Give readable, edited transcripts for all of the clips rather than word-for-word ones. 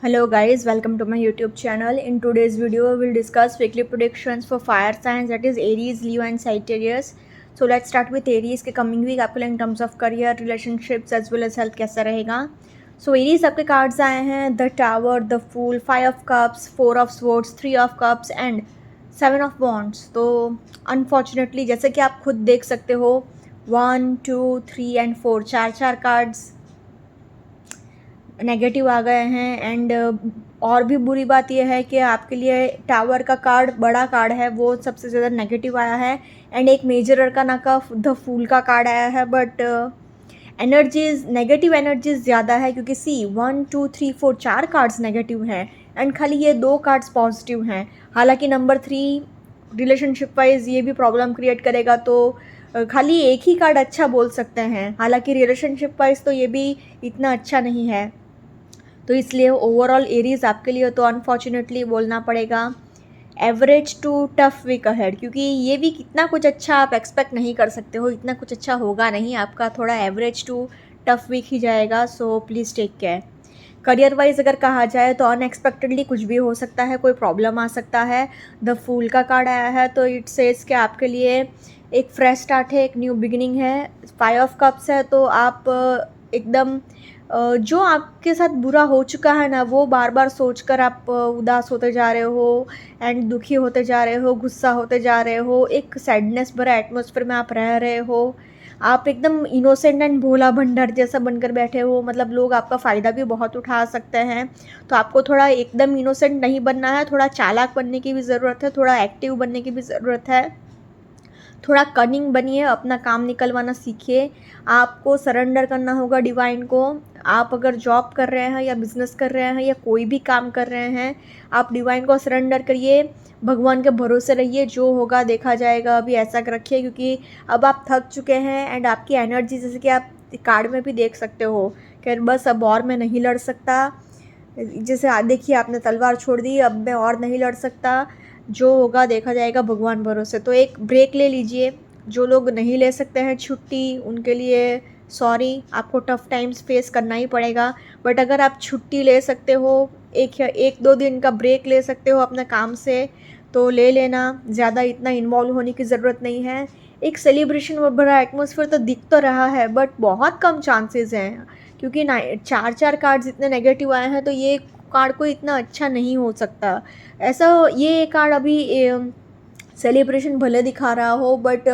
Hello guys, welcome to my YouTube channel. In today's video, we will discuss weekly predictions for fire signs, that is Aries, Leo and Sagittarius. So let's start with Aries के coming week आपके लिए in terms of career, relationships as well as health कैसा रहेगा. So Aries आपके cards आए हैं The Tower, The Fool, 5 of Cups, 4 of Swords, 3 of Cups and 7 of Wands. तो unfortunately जैसे कि आप खुद देख सकते हो 1, 2, 3 and 4 चार कार्ड्स नेगेटिव आ गए हैं. एंड और भी बुरी बात यह है कि आपके लिए टावर का कार्ड बड़ा कार्ड है, वो सबसे ज़्यादा नेगेटिव आया है. एंड एक मेजर अरकाना का द फूल का कार्ड आया है. बट एनर्जीज नेगेटिव एनर्जीज ज़्यादा है क्योंकि सी 1, 2, 3, 4 चार कार्ड्स नेगेटिव हैं एंड खाली ये 2 कार्ड्स पॉजिटिव हैं. हालांकि नंबर 3 रिलेशनशिप वाइज ये भी प्रॉब्लम क्रिएट करेगा, तो खाली एक ही कार्ड अच्छा बोल सकते हैं. हालांकि रिलेशनशिप वाइज तो ये भी इतना अच्छा नहीं है, तो इसलिए ओवरऑल एरीज आपके लिए तो अनफॉर्चुनेटली बोलना पड़ेगा average to tough week ahead, क्योंकि ये वीक इतना कुछ अच्छा आप एक्सपेक्ट नहीं कर सकते हो, इतना कुछ अच्छा होगा नहीं आपका, थोड़ा एवरेज टू टफ वीक ही जाएगा. So please take care. Career wise अगर कहा जाए तो अनएक्सपेक्टेडली कुछ भी हो सकता है, कोई प्रॉब्लम आ सकता है. द फूल का कार्ड आया है तो इट सेज कि आपके लिए एक फ्रेश स्टार्ट है, एक न्यू बिगिनिंग है. 5 ऑफ कप्स है तो आप एकदम जो आपके साथ बुरा हो चुका है ना, वो बार बार सोचकर आप उदास होते जा रहे हो एंड दुखी होते जा रहे हो, गुस्सा होते जा रहे हो, एक सैडनेस भरा एटमॉस्फेयर में आप रह रहे हो. आप एकदम इनोसेंट एंड भोला भंडार जैसा बनकर बैठे हो, मतलब लोग आपका फ़ायदा भी बहुत उठा सकते हैं. तो आपको थोड़ा एकदम इनोसेंट नहीं बनना है, थोड़ा चालाक बनने की भी ज़रूरत है, थोड़ा एक्टिव बनने की भी ज़रूरत है. थोड़ा कनिंग बनिए, अपना काम निकलवाना सीखिए. आपको सरेंडर करना होगा डिवाइन को. आप अगर जॉब कर रहे हैं या बिज़नेस कर रहे हैं या कोई भी काम कर रहे हैं, आप डिवाइन को सरेंडर करिए, भगवान के भरोसे रहिए, जो होगा देखा जाएगा. अभी ऐसा रखिए क्योंकि अब आप थक चुके हैं एंड आपकी एनर्जी, जैसे कि आप कार्ड में भी देख सकते हो कि बस अब और मैं नहीं लड़ सकता. जैसे देखिए आपने तलवार छोड़ दी, अब मैं और नहीं लड़ सकता, जो होगा देखा जाएगा, भगवान भरोसे. तो एक ब्रेक ले लीजिए. जो लोग नहीं ले सकते हैं छुट्टी, उनके लिए सॉरी, आपको टफ़ टाइम्स फेस करना ही पड़ेगा. बट अगर आप छुट्टी ले सकते हो, एक 2 दिन का ब्रेक ले सकते हो अपने काम से, तो ले लेना. ज़्यादा इतना इन्वॉल्व होने की ज़रूरत नहीं है. एक सेलिब्रेशन भरा एटमॉस्फेयर तो दिख तो रहा है, बट बहुत कम चांसेस हैं क्योंकि ना 4 कार्ड्स इतने नेगेटिव आए हैं, तो ये कार्ड कोई इतना अच्छा नहीं हो सकता. ऐसा ये कार्ड अभी सेलिब्रेशन भले दिखा रहा हो, but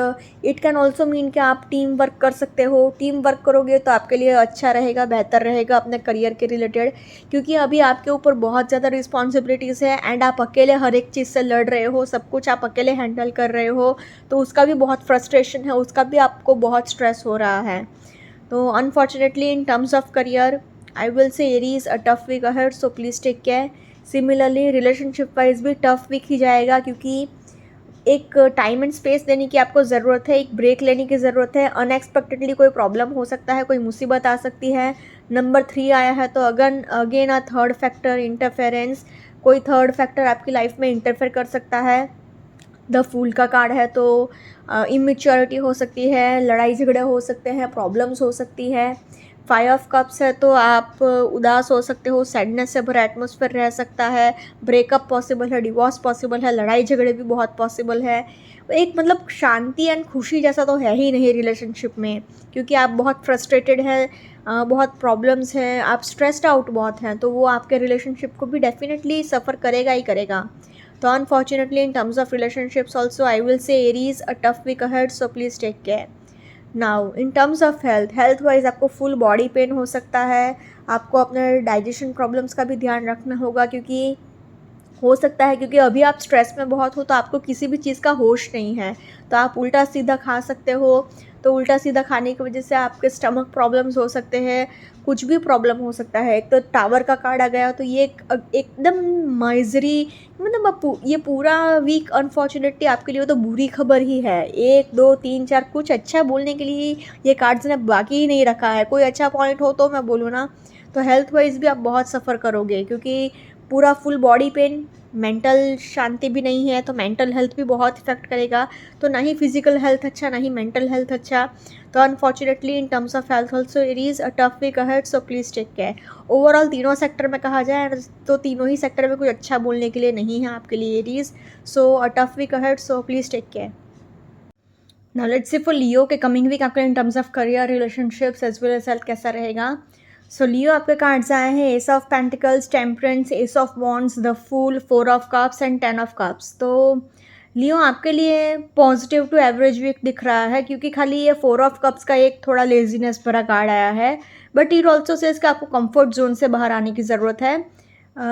it can also mean कि आप टीम वर्क कर सकते हो. टीम वर्क करोगे तो आपके लिए अच्छा रहेगा, बेहतर रहेगा अपने करियर के रिलेटेड, क्योंकि अभी आपके ऊपर बहुत ज़्यादा रिस्पॉन्सिबिलिटीज़ है एंड आप अकेले हर एक चीज़ से लड़ रहे हो, सब कुछ आप अकेले हैंडल कर रहे हो, तो उसका भी बहुत फ्रस्ट्रेशन है, उसका भी आपको बहुत स्ट्रेस हो रहा है. तो unfortunately in terms of career I will say Aries a tough week ahead, so please take care. Similarly relationship wise भी टफ वीक ही जाएगा, क्योंकि एक टाइम एंड स्पेस देने की आपको ज़रूरत है, एक ब्रेक लेने की ज़रूरत है. अनएक्सपेक्टेडली कोई प्रॉब्लम हो सकता है, कोई मुसीबत आ सकती है. नंबर 3 आया है तो again a third factor interference, कोई थर्ड फैक्टर आपकी लाइफ में इंटरफेयर कर सकता है. द फूल का कार्ड है तो इमेच्योरिटी हो सकती है, लड़ाई झगड़े हो सकते हैं, प्रॉब्लम्स हो सकती है. 5 ऑफ कप्स है तो आप उदास हो सकते हो, सैडनेस से भरा एटमॉस्फेयर रह सकता है, ब्रेकअप पॉसिबल है, डिवोर्स पॉसिबल है, लड़ाई झगड़े भी बहुत पॉसिबल है. एक मतलब शांति एंड खुशी जैसा तो है ही नहीं रिलेशनशिप में, क्योंकि आप बहुत फ्रस्ट्रेटेड हैं, बहुत प्रॉब्लम्स हैं, आप स्ट्रेस्ड आउट बहुत हैं, तो वो आपके रिलेशनशिप को भी डेफिनेटली सफ़र करेगा ही करेगा. तो unfortunately in terms of relationships also I will say Aries a tough week ahead, so please take care. Now in terms of health wise आपको फुल बॉडी पेन हो सकता है. आपको अपने डाइजेशन प्रॉब्लम्स का भी ध्यान रखना होगा, क्योंकि हो सकता है क्योंकि अभी आप स्ट्रेस में बहुत हो तो आपको किसी भी चीज़ का होश नहीं है, तो आप उल्टा सीधा खा सकते हो. तो उल्टा सीधा खाने की वजह से आपके स्टमक प्रॉब्लम्स हो सकते हैं, कुछ भी प्रॉब्लम हो सकता है. एक तो टावर का कार्ड आ गया, तो ये एकदम माइजरी, मतलब ये पूरा वीक अनफॉर्चुनेटली आपके लिए तो बुरी खबर ही है. 1, 2, 3, 4 कुछ अच्छा बोलने के लिए ये कार्ड्स ने बाकी ही नहीं रखा है. कोई अच्छा पॉइंट हो तो मैं बोलूँ ना, तो हेल्थ वाइज भी आप बहुत सफ़र करोगे, क्योंकि पूरा फुल बॉडी पेन, मेंटल शांति भी नहीं है तो मेंटल हेल्थ भी बहुत इफेक्ट करेगा। तो ना ही फिजिकल हेल्थ अच्छा, ना ही मेंटल हेल्थ अच्छा। तो unfortunately in terms of health also it is a tough week ahead, so please take care. Overall तीनों सेक्टर में कहा जाए तो तीनों ही सेक्टर में कुछ अच्छा बोलने के लिए नहीं है आपके लिए it is, so a tough week ahead, so please take care. Now let's see for Leo के कमिंग वीक आपका in terms of career, relationships as well as health कैसा रहेगा। सो लियो आपके कार्ड्स आए हैं ace of pentacles, temperance, ace of wands, the fool, 4 of cups and 10 of cups. तो Leo आपके लिए पॉजिटिव टू एवरेज वीक दिख रहा है, क्योंकि खाली ये 4 ऑफ कप्स का एक थोड़ा लेजीनेस भरा कार्ड आया है, बट इट ऑल्सो सेज कि आपको कंफर्ट जोन से बाहर आने की ज़रूरत है।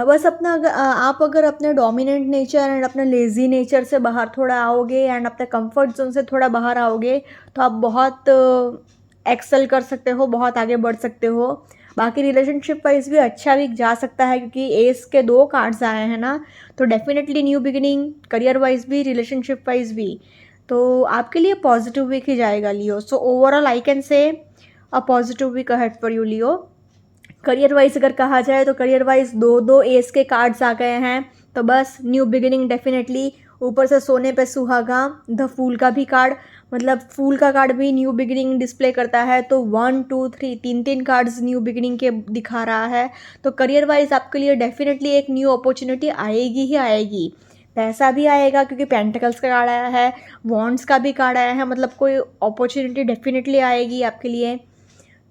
बस अपना आप अगर अपने डोमिनेंट नेचर एंड अपने लेज़ी नेचर से बाहर थोड़ा आओगे एंड अपने कंफर्ट जोन से थोड़ा बाहर आओगे तो आप बहुत एक्सेल कर सकते हो, बहुत आगे बढ़ सकते हो। बाकी रिलेशनशिप वाइज भी अच्छा वीक जा सकता है, क्योंकि एस के 2 कार्ड्स आए हैं ना, तो definitely new beginning, career wise भी, रिलेशनशिप वाइज भी, तो आपके लिए पॉजिटिव वीक ही जाएगा लियो। So overall I can say a positive week ahead for you Leo. Career wise अगर कहा जाए तो करियर वाइज 2 एस के कार्ड्स आ गए हैं, तो बस न्यू बिगिनिंग डेफिनेटली। ऊपर से सोने पे सुहागा, द फूल का भी कार्ड, मतलब फूल का कार्ड भी न्यू बिगिनिंग डिस्प्ले करता है, तो 1 2 3 तीन कार्ड्स न्यू बिगिनिंग के दिखा रहा है। तो करियर वाइज आपके लिए डेफिनेटली एक न्यू अपॉर्चुनिटी आएगी ही आएगी। पैसा भी आएगा क्योंकि पेंटिकल्स का कार्ड आया है, वॉन्ड्स का भी कार्ड आया है, मतलब कोई अपॉर्चुनिटी डेफिनेटली आएगी आपके लिए।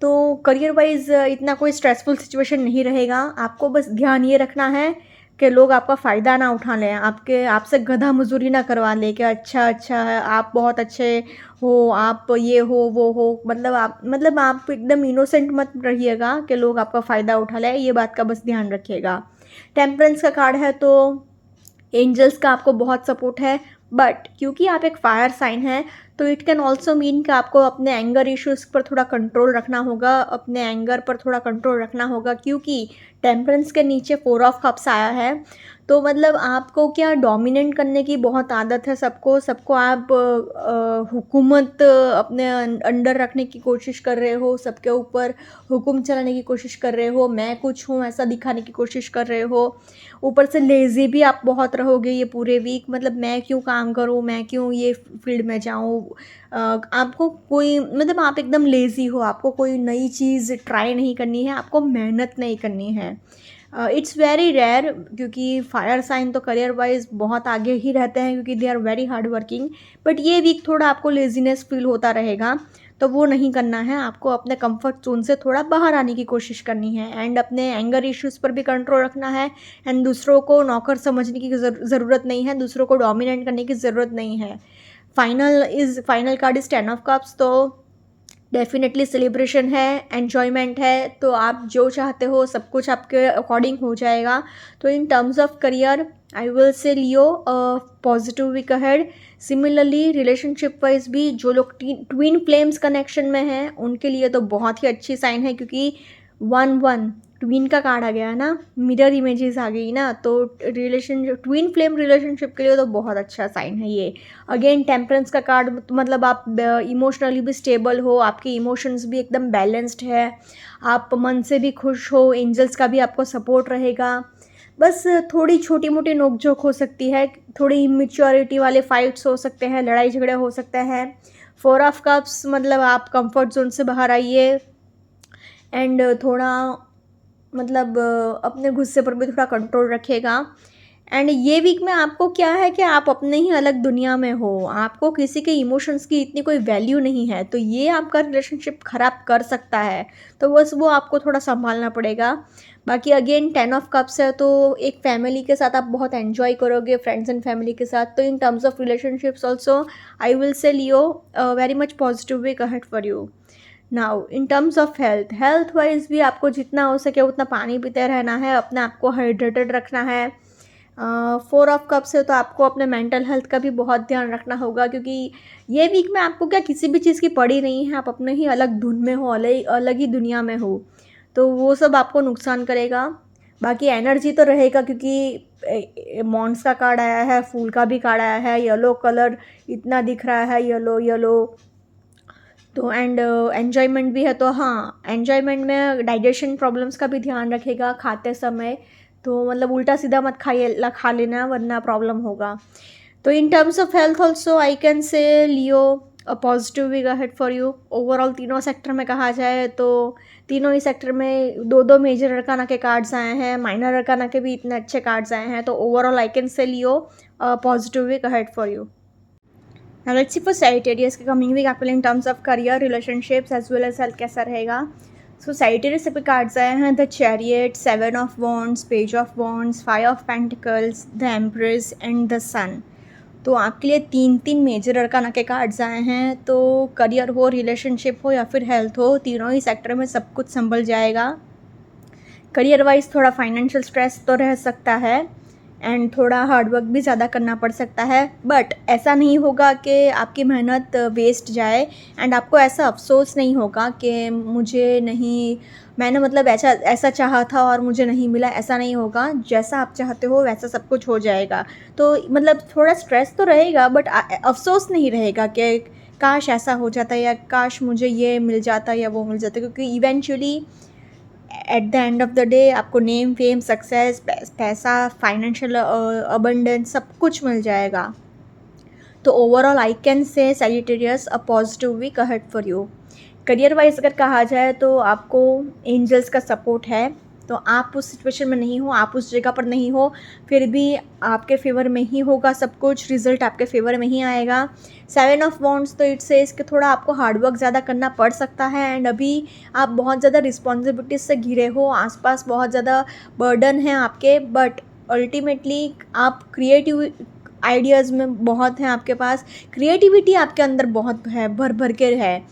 तो करियर वाइज इतना कोई स्ट्रेसफुल सिचुएशन नहीं रहेगा। आपको बस ध्यान ये रखना है कि लोग आपका फ़ायदा ना उठा लें, आपसे गधा मजूरी ना करवा लें कि अच्छा है, आप बहुत अच्छे हो, आप ये हो वो हो, मतलब आप एकदम इनोसेंट मत रहिएगा कि लोग आपका फ़ायदा उठा लें, ये बात का बस ध्यान रखिएगा। टेम्परेंस का कार्ड है तो एंजल्स का आपको बहुत सपोर्ट है, बट क्योंकि आप एक फायर साइन हैं तो इट कैन ऑल्सो मीन कि आपको अपने एंगर इश्यूज़ पर थोड़ा कंट्रोल रखना होगा, अपने एंगर पर थोड़ा कंट्रोल रखना होगा, क्योंकि टेम्परेंस के नीचे 4 ऑफ कप्स आया है। तो मतलब आपको क्या डोमिनेट करने की बहुत आदत है, सबको आप हुकूमत अपने अंडर रखने की कोशिश कर रहे हो, सबके ऊपर हुक्म चलाने की कोशिश कर रहे हो, मैं कुछ हूँ ऐसा दिखाने की कोशिश कर रहे हो। ऊपर से लेज़ी भी आप बहुत रहोगे ये पूरे वीक, मतलब मैं क्यों काम करूँ, मैं क्यों ये फील्ड में जाऊँ। आपको कोई मतलब आप एकदम लेज़ी हो, आपको कोई नई चीज़ ट्राई नहीं करनी है, आपको मेहनत नहीं करनी है। इट्स वेरी रेयर, क्योंकि फायर साइन तो करियर वाइज बहुत आगे ही रहते हैं, क्योंकि they are very hard working. But ये वीक थोड़ा आपको लेजीनेस फील होता रहेगा, तो वो नहीं करना है। आपको अपने कंफर्ट जोन से थोड़ा बाहर आने की कोशिश करनी है एंड अपने एंगर इश्यूज़ पर भी कंट्रोल रखना है। एंड दूसरों को नौकर समझने की ज़रूरत नहीं है, दूसरों को डोमिनेट करने की ज़रूरत नहीं है। Final card is 10 of cups, तो डेफिनेटली सेलिब्रेशन है, एन्जॉयमेंट है, तो आप जो चाहते हो सब कुछ आपके अकॉर्डिंग हो जाएगा। तो in terms of career I will say Leo positive week ahead. Similarly relationship wise भी जो लोग ट्विन फ्लेम्स कनेक्शन में हैं उनके लिए तो बहुत ही अच्छी साइन है, क्योंकि 1 1 ट्विन का कार्ड आ गया है ना, मिरर इमेजेस आ गई ना, तो ट्विन फ्लेम रिलेशनशिप के लिए तो बहुत अच्छा साइन है ये। अगेन टेम्परेंस का कार्ड, मतलब आप इमोशनली भी स्टेबल हो, आपके इमोशंस भी एकदम बैलेंस्ड है, आप मन से भी खुश हो, एंजल्स का भी आपको सपोर्ट रहेगा। बस थोड़ी छोटी मोटी नोकझोंक हो सकती है, थोड़ी इमेच्योरिटी वाले फाइट्स हो सकते हैं, लड़ाई झगड़े हो सकते हैं। 4 ऑफ कप्स मतलब आप कंफर्ट जोन से बाहर आइए एंड थोड़ा मतलब अपने गुस्से पर भी थोड़ा कंट्रोल रखिएगा। एंड ये वीक में आपको क्या है कि आप अपने ही अलग दुनिया में हो, आपको किसी के इमोशंस की इतनी कोई वैल्यू नहीं है, तो ये आपका रिलेशनशिप ख़राब कर सकता है, तो बस वो आपको थोड़ा संभालना पड़ेगा। बाकी अगेन 10 ऑफ कप्स है, तो एक फैमिली के साथ आप बहुत एन्जॉय करोगे, फ्रेंड्स एंड फैमिली के साथ। तो in terms of relationships also I will say Leo very much positive week ahead for you. Now in terms of health wise भी आपको जितना हो सके उतना पानी पीते रहना है, अपने आप को हाइड्रेटेड रखना है। 4 ऑफ कप्स है तो आपको अपने मेंटल हेल्थ का भी बहुत ध्यान रखना होगा, क्योंकि ये वीक में आपको क्या किसी भी चीज़ की पड़ी नहीं है, आप अपने ही अलग धुन में हो, अलग ही दुनिया में हो, तो वो सब आपको नुकसान करेगा। बाकी एनर्जी तो रहेगा, क्योंकि मॉन्स का कार्ड आया है, फूल का भी कार्ड आया है, येलो कलर इतना दिख रहा है, येलो तो एंड एन्जॉयमेंट भी है, तो हाँ एन्जॉयमेंट में डाइजेशन प्रॉब्लम्स का भी ध्यान रखेगा खाते समय। तो मतलब उल्टा सीधा मत खा लेना वरना प्रॉब्लम होगा। तो in terms of health also I can say Leo a positive week ahead for you. Overall तीनों सेक्टर में कहा जाए तो तीनों ही सेक्टर में दो दो मेजर अरकाना के कार्ड्स आए हैं, माइनर अरकाना के भी इतने अच्छे कार्ड्स आए हैं, तो overall I can say Leo positive week ahead for you. Now let's see for Sagittarius के कमिंग वीक आपके लिए in terms of career, relationships as well as health कैसा रहेगा। सो Sagittarius से कार्ड्स आए हैं the chariot, 7 of wands, page of wands, 5 of pentacles, the empress and the sun. तो आपके लिए तीन मेजर अरकाना के कार्ड्स आए हैं। तो करियर हो, रिलेशनशिप हो या फिर हेल्थ हो, तीनों ही सेक्टर में सब कुछ संभल जाएगा। करियर वाइज थोड़ा फाइनेंशियल स्ट्रेस तो रह सकता है एंड थोड़ा हार्डवर्क भी ज़्यादा करना पड़ सकता है, बट ऐसा नहीं होगा कि आपकी मेहनत वेस्ट जाए एंड आपको ऐसा अफसोस नहीं होगा कि मुझे नहीं, मैंने मतलब ऐसा चाहा था और मुझे नहीं मिला, ऐसा नहीं होगा। जैसा आप चाहते हो वैसा सब कुछ हो जाएगा। तो मतलब थोड़ा स्ट्रेस तो रहेगा बट अफसोस नहीं रहेगा कि काश ऐसा हो जाता या काश मुझे ये मिल जाता या वो मिल जाता, क्योंकि eventually at the end of the day आपको नेम, फेम, सक्सेस, पैसा, फाइनेंशियल अबंडेंस सब कुछ मिल जाएगा। तो overall I can say Sagittarius a positive week ahead for you. Career wise अगर कहा जाए तो आपको एंजल्स का सपोर्ट है। तो आप उस सिचुएशन में नहीं हो, आप उस जगह पर नहीं हो, फिर भी आपके फेवर में ही होगा सब कुछ, रिजल्ट आपके फेवर में ही आएगा। 7 ऑफ वॉन्ड्स तो इट्स से इसके थोड़ा आपको हार्डवर्क ज़्यादा करना पड़ सकता है एंड अभी आप बहुत ज़्यादा रिस्पॉन्सिबिलिटीज से घिरे हो, आसपास बहुत ज़्यादा बर्डन है आपके, बट अल्टीमेटली आप क्रिएटिव आइडियाज़ में बहुत हैं आपके पास, क्रिएटिविटी आपके अंदर बहुत है, भर भर के है।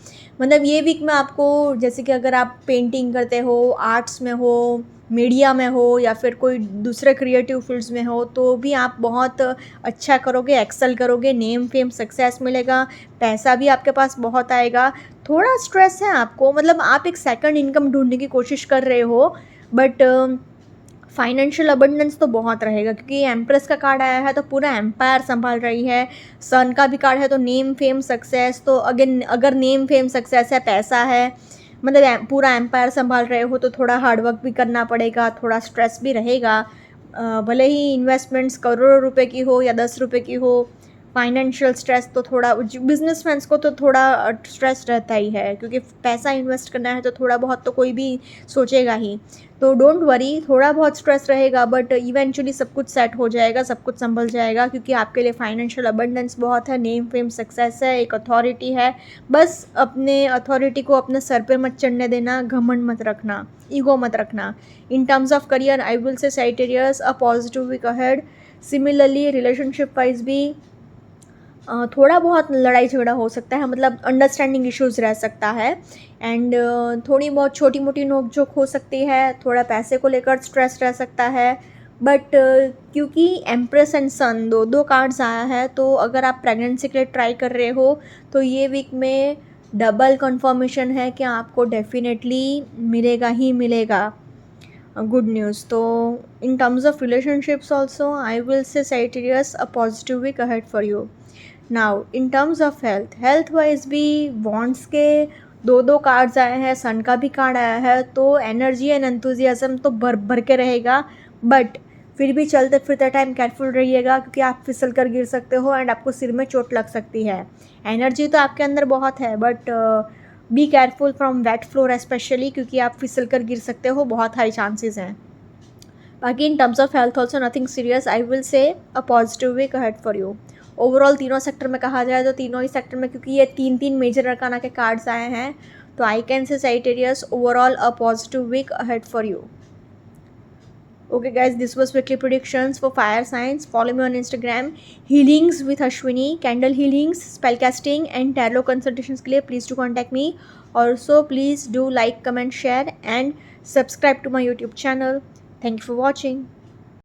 मतलब ये वीक में आपको, जैसे कि अगर आप पेंटिंग करते हो, आर्ट्स में हो, मीडिया में हो या फिर कोई दूसरे क्रिएटिव फील्ड्स में हो, तो भी आप बहुत अच्छा करोगे, एक्सेल करोगे, नेम, फेम, सक्सेस मिलेगा, पैसा भी आपके पास बहुत आएगा। थोड़ा स्ट्रेस है आपको, मतलब आप एक सेकंड इनकम ढूंढने की कोशिश कर रहे हो, बट फाइनेंशियल अबंडेंस तो बहुत रहेगा क्योंकि एम्प्रेस का कार्ड आया है तो पूरा एम्पायर संभाल रही है। सन का भी कार्ड है तो नेम, फेम, सक्सेस, तो अगेन अगर नेम, फेम, सक्सेस है, पैसा है, मतलब पूरा एम्पायर संभाल रहे हो तो थोड़ा हार्डवर्क भी करना पड़ेगा, थोड़ा स्ट्रेस भी रहेगा। भले ही इन्वेस्टमेंट्स करोड़ों रुपए की हो या 10 रुपये की हो, फाइनेंशियल स्ट्रेस तो थोड़ा बिजनेसमैन्स को तो थोड़ा स्ट्रेस रहता ही है, क्योंकि पैसा इन्वेस्ट करना है तो थोड़ा बहुत तो कोई भी सोचेगा ही। तो डोंट वरी, थोड़ा बहुत स्ट्रेस रहेगा बट इवेंचुअली सब कुछ सेट हो जाएगा, सब कुछ संभल जाएगा, क्योंकि आपके लिए फाइनेंशियल अबंडेंस बहुत है, नेम, फेम, सक्सेस है, एक अथॉरिटी है। बस अपने अथॉरिटी को अपने सर पे मत चढ़ने देना, घमंड मत रखना, ईगो मत रखना। In terms of career I will say Sagittarius a positive week ahead. Similarly relationship wise भी थोड़ा बहुत लड़ाई झगड़ा हो सकता है, मतलब अंडरस्टैंडिंग इश्यूज़ रह सकता है एंड थोड़ी बहुत छोटी मोटी नोक-झोंक हो सकती है, थोड़ा पैसे को लेकर स्ट्रेस रह सकता है, बट क्योंकि एम्प्रेस एंड सन दो कार्ड्स आया है, तो अगर आप प्रेगनेंसी के लिए ट्राई कर रहे हो तो ये वीक में डबल कंफर्मेशन है कि आपको डेफिनेटली मिलेगा ही मिलेगा गुड न्यूज़। तो in terms of relationships also I will say Sagittarius a positive week ahead for you. Now in terms of health wise भी वॉन्ड्स के दो कार्ड्स आए हैं, सन का भी कार्ड आया है, तो एनर्जी एंड एंथुजियाज्म तो भर भर के रहेगा, बट फिर भी चलते फिरते टाइम केयरफुल रहिएगा क्योंकि आप फिसल कर गिर सकते हो एंड आपको सिर में चोट लग सकती है। एनर्जी तो आपके अंदर बहुत है but be careful from wait floor specially, क्योंकि आप फिसल कर गिर सकते हो, बहुत हाई चांसेस हैं। बाकी in terms of health also nothing serious, I will say a positive week ahead for you. Overall तीनों सेक्टर में कहा जाए तो तीनों ही सेक्टर में, क्योंकि ये तीन मेजर अरकाना के कार्ड्स आए हैं, तो I can say Sagittarius overall a positive week ahead for you. Okay guys, this was weekly predictions for fire signs. Follow me on Instagram, healings with Ashwini, candle healings, spellcasting and tarot consultations के लिए please do contact me. Also please do like, comment, share and subscribe to my YouTube channel. Thank you for watching.